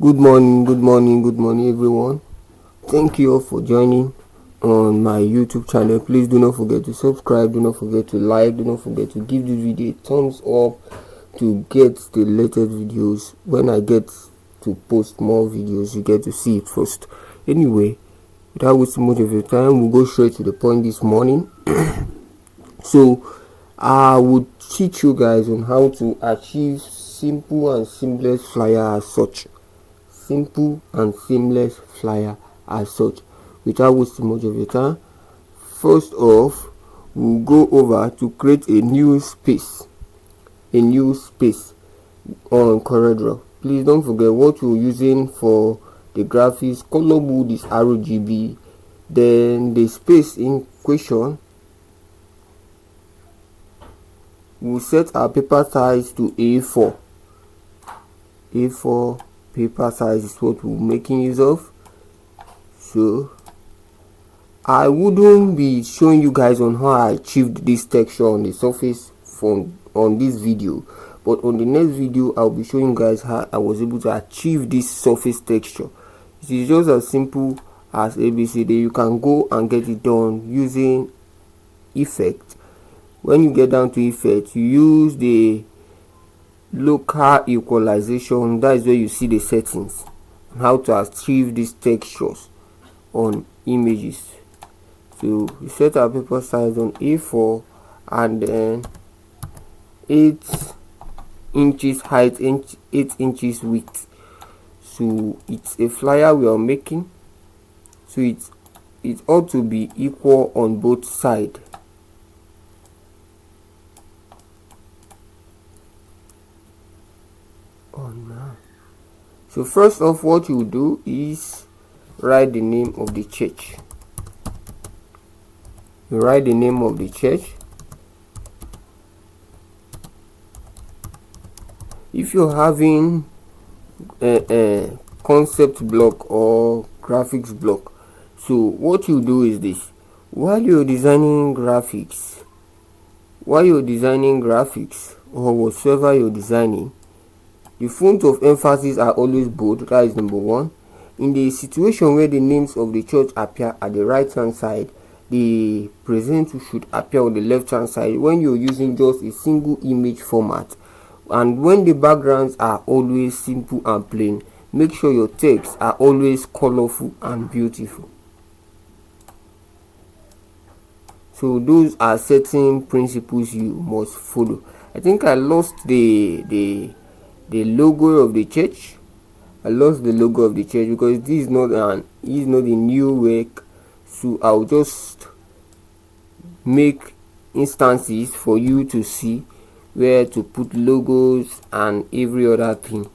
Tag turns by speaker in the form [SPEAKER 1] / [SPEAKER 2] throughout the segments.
[SPEAKER 1] Good morning, everyone. Thank you all for joining on my YouTube channel. Please do not forget to subscribe, do not forget to like, do not forget to give this video a thumbs up to get the latest videos. When I get to post more videos, you get to see it first. Anyway, without wasting much of your time, we'll go straight to the point this morning. So I would teach you guys on how to achieve simple and seamless flyer as such. Simple and seamless flyer as such without wasting much of your time. First off, we'll go over to create a new space on Corel Draw. Please don't forget what you're using for the graphics. Color mode is RGB. Then the space in question, we'll set our paper size to A4 paper size is what we're making use of. So I wouldn't be showing you guys on how I achieved this texture on the surface on this video, but on the next video I'll be showing you guys how I was able to achieve this surface texture. It is just as simple as ABCD. You can go and get it done using effect. When you get down to effect, you use the local equalization. That is where you see the settings on how to achieve these textures on images. So we set our paper size on A4 and then 8 inches height, 8 inches width. So it's a flyer we are making, so it ought to be equal on both sides. So first off, what you do is write the name of the church. You write the name of the church. If you're having a concept block or graphics block, so what you do is this: while you're designing graphics or whatsoever you're designing, the font of emphasis are always bold. That is number one. In the situation where the names of the church appear at the right hand side, the present should appear on the left hand side when you're using just a single image format. And when the backgrounds are always simple and plain, make sure your texts are always colorful and beautiful. So those are certain principles you must follow. I think I lost the logo of the church. Because this is not a new work, so I'll just make instances for you to see where to put logos and every other thing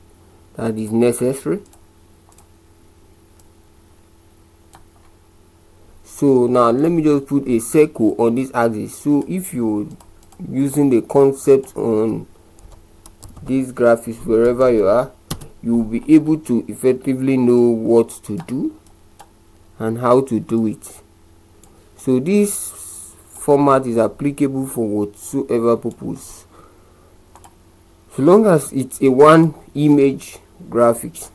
[SPEAKER 1] that is necessary. So now let me just put a circle on this axis. So if you're using the concept on these graphics, wherever you are, you will be able to effectively know what to do and how to do it. So this format is applicable for whatsoever purpose, so long as it's a one image graphics.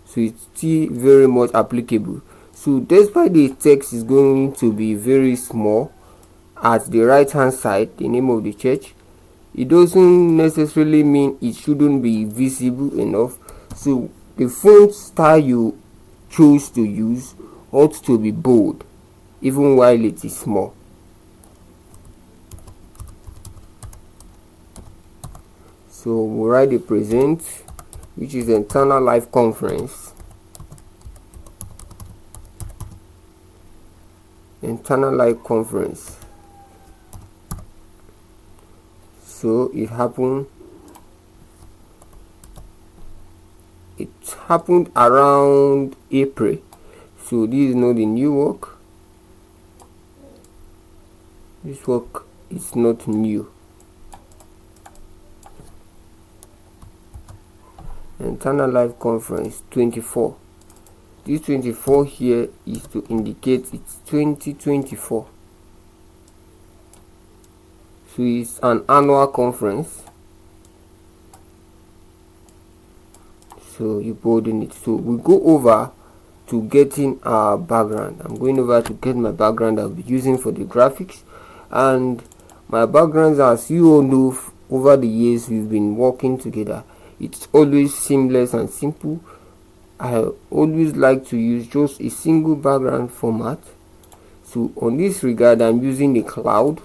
[SPEAKER 1] So it's still very much applicable. So despite the text is going to be very small at the right hand side, the name of the church, it doesn't necessarily mean it shouldn't be visible enough. So the font style you choose to use ought to be bold even while it is small. So we'll write the present, which is internal life conference. So it happened around April. So this is not the new work. This work is not new. Internal life conference 24. This 24 here is to indicate it's 2024. So it's an annual conference. So you bolding it. So we go over to getting our background. I'm going over to get my background I'll be using for the graphics. And my backgrounds, as you all know, over the years we've been working together, it's always seamless and simple. I always like to use just a single background format. So on this regard, I'm using a cloud.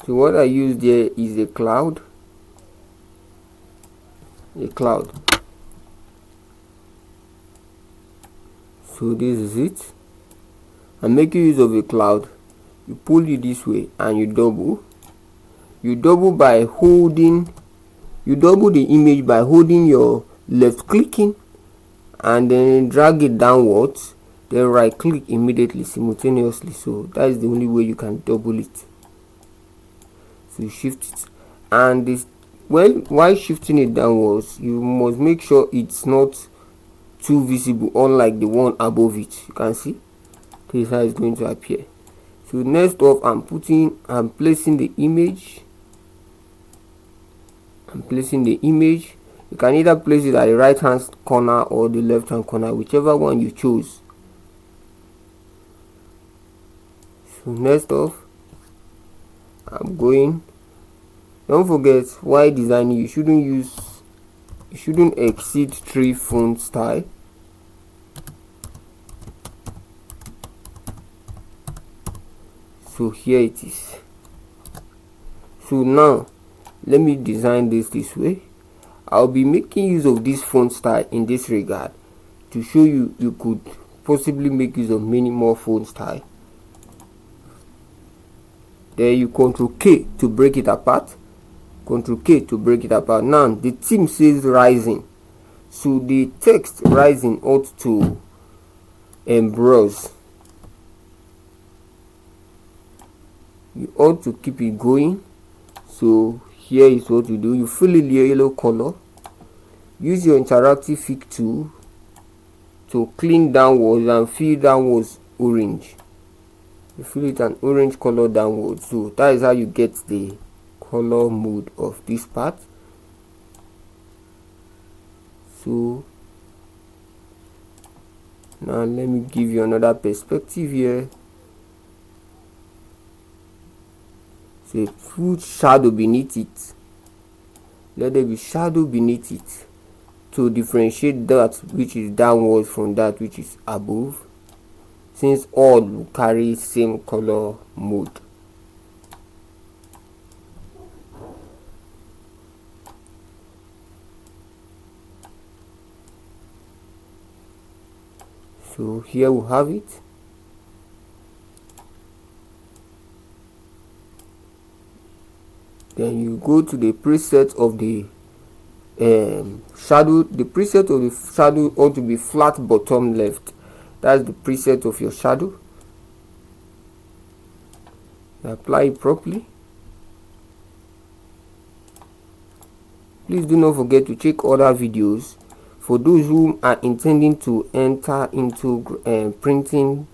[SPEAKER 1] So what I use there is a cloud. So this is it. I'm making use of a cloud. You pull it this way and you double by holding, you double the image by holding your left clicking and then drag it downwards, then right click immediately simultaneously. So that is the only way you can double it. So you shift it, and this, well, while shifting it downwards, you must make sure it's not too visible, unlike the one above it. You can see this is how it's going to appear. So next off, I'm placing the image. You can either place it at the right hand corner or the left hand corner, whichever one you choose. So next off, don't forget, while designing, you shouldn't exceed 3 font style. So here it is. So now let me design this way. I'll be making use of this font style in this regard to show you could possibly make use of many more font style. Then you Ctrl K to break it apart. Now the theme says rising, so the text rising ought to embrace. You ought to keep it going. So here is what you do. You fill in the yellow color. Use your interactive fig tool to clean downwards and fill downwards orange. You fill it an orange color downwards. So that is how you get the color mode of this part. So now let me give you another perspective here. So put shadow beneath it. Let there be shadow beneath it to differentiate that which is downwards from that which is above, since all will carry same color mode. So here we have it. Then you go to the preset of the shadow. The preset of the shadow ought to be flat bottom left. That's the preset of your shadow. You apply it properly. Please do not forget to check other videos for those who are intending to enter into printing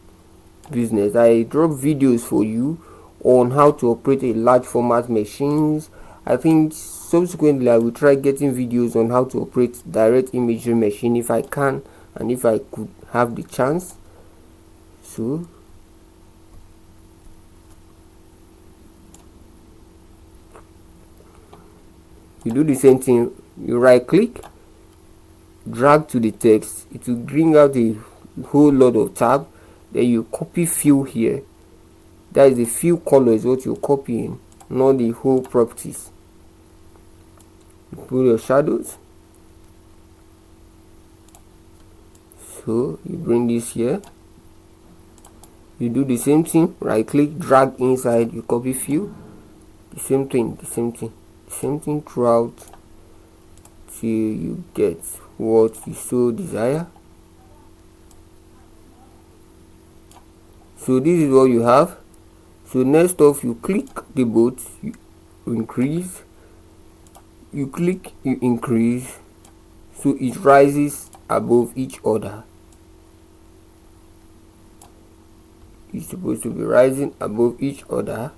[SPEAKER 1] business. I drop videos for you on how to operate a large format machines. I think subsequently I will try getting videos on how to operate direct imagery machine if I can and if I could have the chance. So you do the same thing. You right click, drag to the text. It will bring out a whole lot of tab. Then you copy fill here. That is the fill color is what you're copying, not the whole properties. You put your shadows. So you bring this here. You do the same thing. Right click, drag inside. You copy fill. The same thing throughout till you get what you so desire. So this is what you have. So next off, you click the boat, you increase, you click, you increase, so it rises above each other. It's supposed to be rising above each other.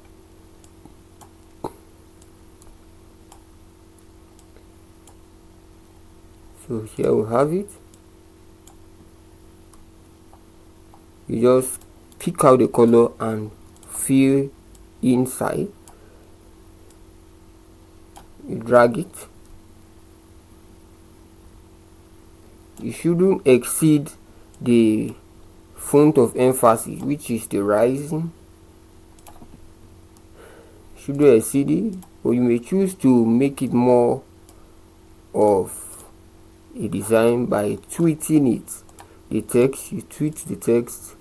[SPEAKER 1] So here we have it. You just pick out the color and fill inside. You drag it. You shouldn't exceed the font of emphasis, which is the rising. Shouldn't exceed it, or you may choose to make it more of a design by tweeting it. The text, you tweet the text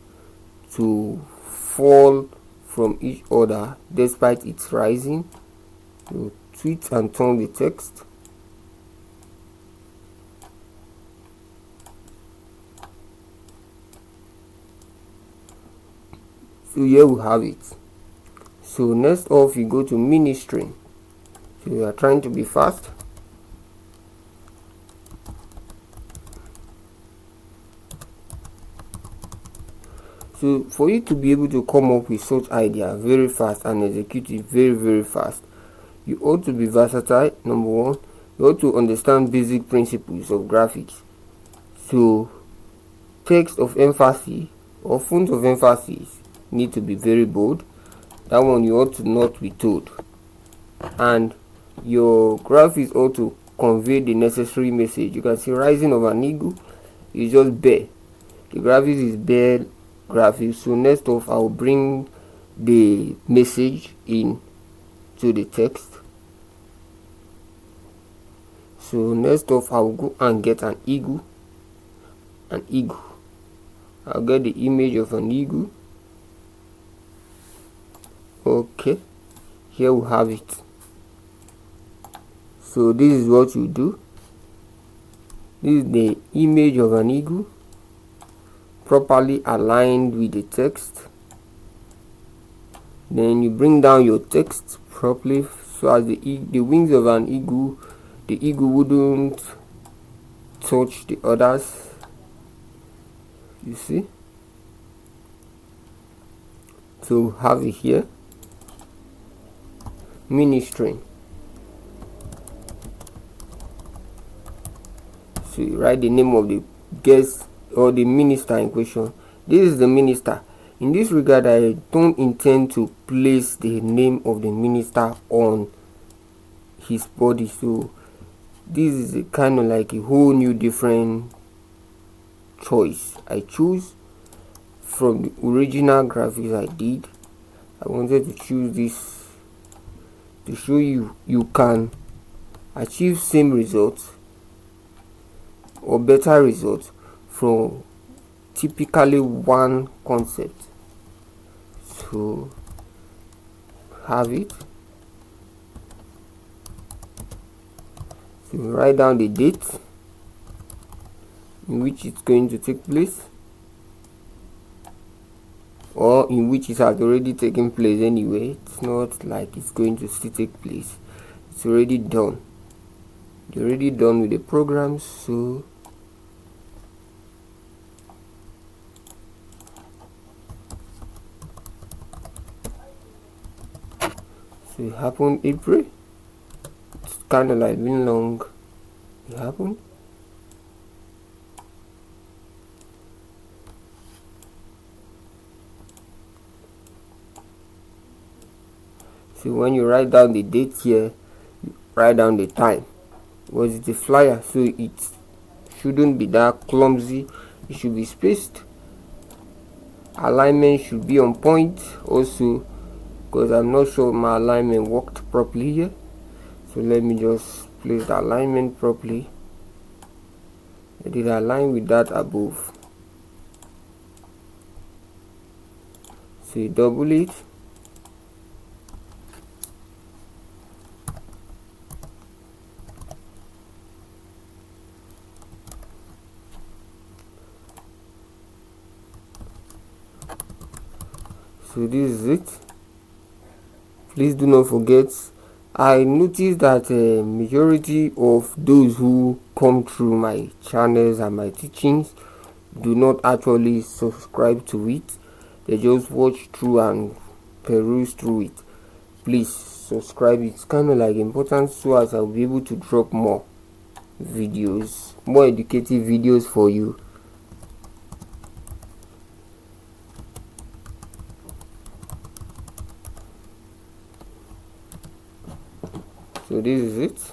[SPEAKER 1] to fall from each other despite its rising. You tweet and turn the text. So here we have it. So next off, you go to ministry. So you are trying to be fast. So for you to be able to come up with such idea very fast and execute it very fast, you ought to be versatile. Number one, you ought to understand basic principles of graphics. So text of emphasis or font of emphasis need to be very bold. That one you ought to not be told. And your graphics ought to convey the necessary message. You can see rising of an eagle is just bare. The graphics is bare graphics. So next off, I will bring the message in to the text. So next off, I will go and get an eagle. I'll get the image of an eagle. Okay, here we have it. So this is what you do. This is the image of an eagle, properly aligned with the text. Then you bring down your text properly so as the wings of an eagle, the eagle wouldn't touch the others. You see? So have it here. Ministry. So you write the name of the guest or the minister in question. This is the minister. In this regard, I don't intend to place the name of the minister on his body. So this is a kind of like a whole new different choice I choose from the original graphics I did. I wanted to choose this to show you can achieve same results or better results from typically one concept. So have it. So write down the date in which it's going to take place, or in which it has already taken place anyway. It's not like it's going to still take place. It's already done. You're already done with the program. So it happened April. It's kind of like been long. It happened. So when you write down the date here, you write down the time. Was it a flyer? So it shouldn't be that clumsy. It should be spaced. Alignment should be on point also, because I'm not sure my alignment worked properly here. So let me just place the alignment properly. I did align with that above. So you double it. So this is it. Please do not forget, I noticed that majority of those who come through my channels and my teachings do not actually subscribe to it. They just watch through and peruse through it. Please subscribe. It's kind of like important so as I'll be able to drop more videos more educative videos for you. So this is it.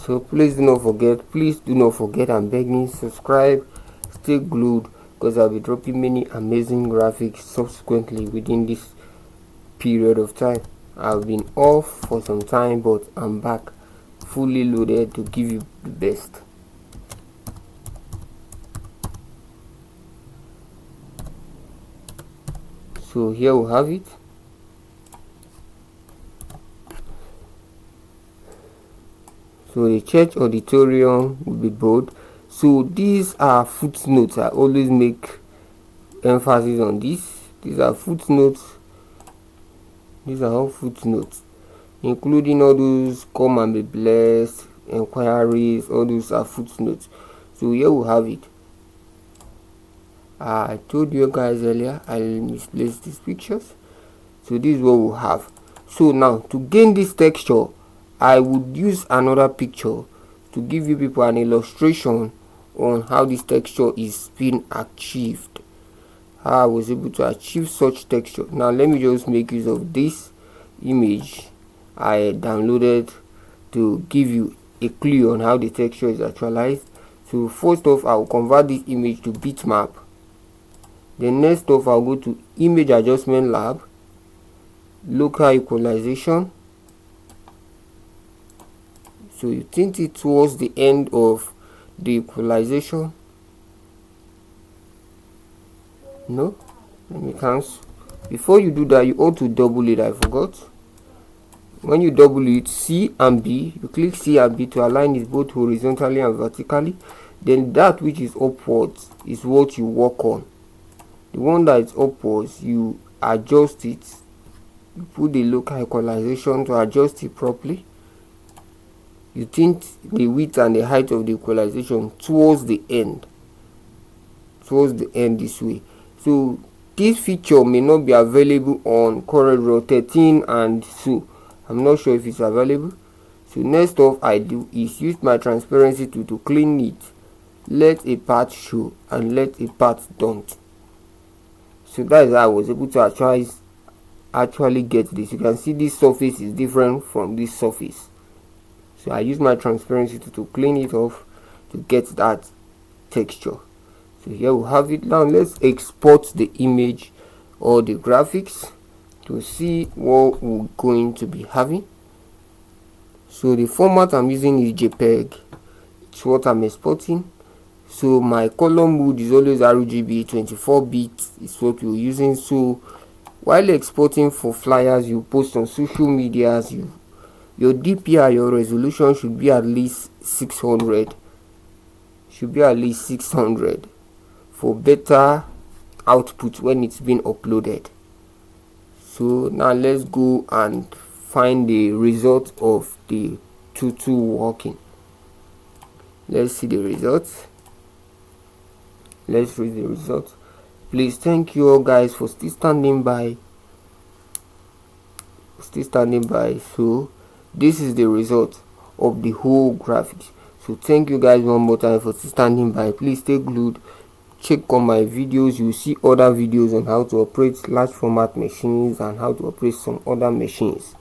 [SPEAKER 1] So please do not forget, I'm begging, subscribe, stay glued, because I'll be dropping many amazing graphics subsequently within this period of time. I've been off for some time, but I'm back fully loaded to give you the best. So here we have it. So the church auditorium will be bold. So these are footnotes. I always make emphasis on this. These are footnotes. These are all footnotes, including all those come and be blessed, inquiries, all those are footnotes. So here we have it. I told you guys earlier I misplaced these pictures. So this is what we have. So now to gain this texture, I would use another picture to give you people an illustration on how this texture is being achieved, how I was able to achieve such texture. Now let me just make use of this image I downloaded to give you a clue on how the texture is actualized. So first off, I will convert this image to bitmap. Then next off, I'll go to image adjustment lab, local equalization. So you tint it towards the end of the equalization. No, let me cancel. Before you do that, you ought to double it. I forgot. When you double it, C and B, you click C and B to align it both horizontally and vertically. Then that which is upwards is what you work on. The one that is upwards, you adjust it. You put the local equalization to adjust it properly. You tint the width and the height of the equalization towards the end this way. So this feature may not be available on Corel Draw 13 and so I'm not sure if it's available. So next off I do is use my transparency tool to clean it, let a part show and let a part don't. So that is how I was able to actually get this. You can see this surface is different from this surface. So I use my transparency to clean it off to get that texture. So here we have it. Now let's export the image or the graphics to see what we're going to be having. So the format I'm using is JPEG. It's what I'm exporting. So my color mode is always RGB 24-bit is what we're using. So while exporting for flyers you post on social medias, your DPI, your resolution should be at least 600. For better output when it's been uploaded. So now let's go and find the result of the tutu working. Let's see the results. Let's read the results. Please thank you all guys for still standing by. So this is the result of the whole graphics. So thank you guys one more time for standing by. Please stay glued, check on my videos. You see other videos on how to operate large format machines and how to operate some other machines.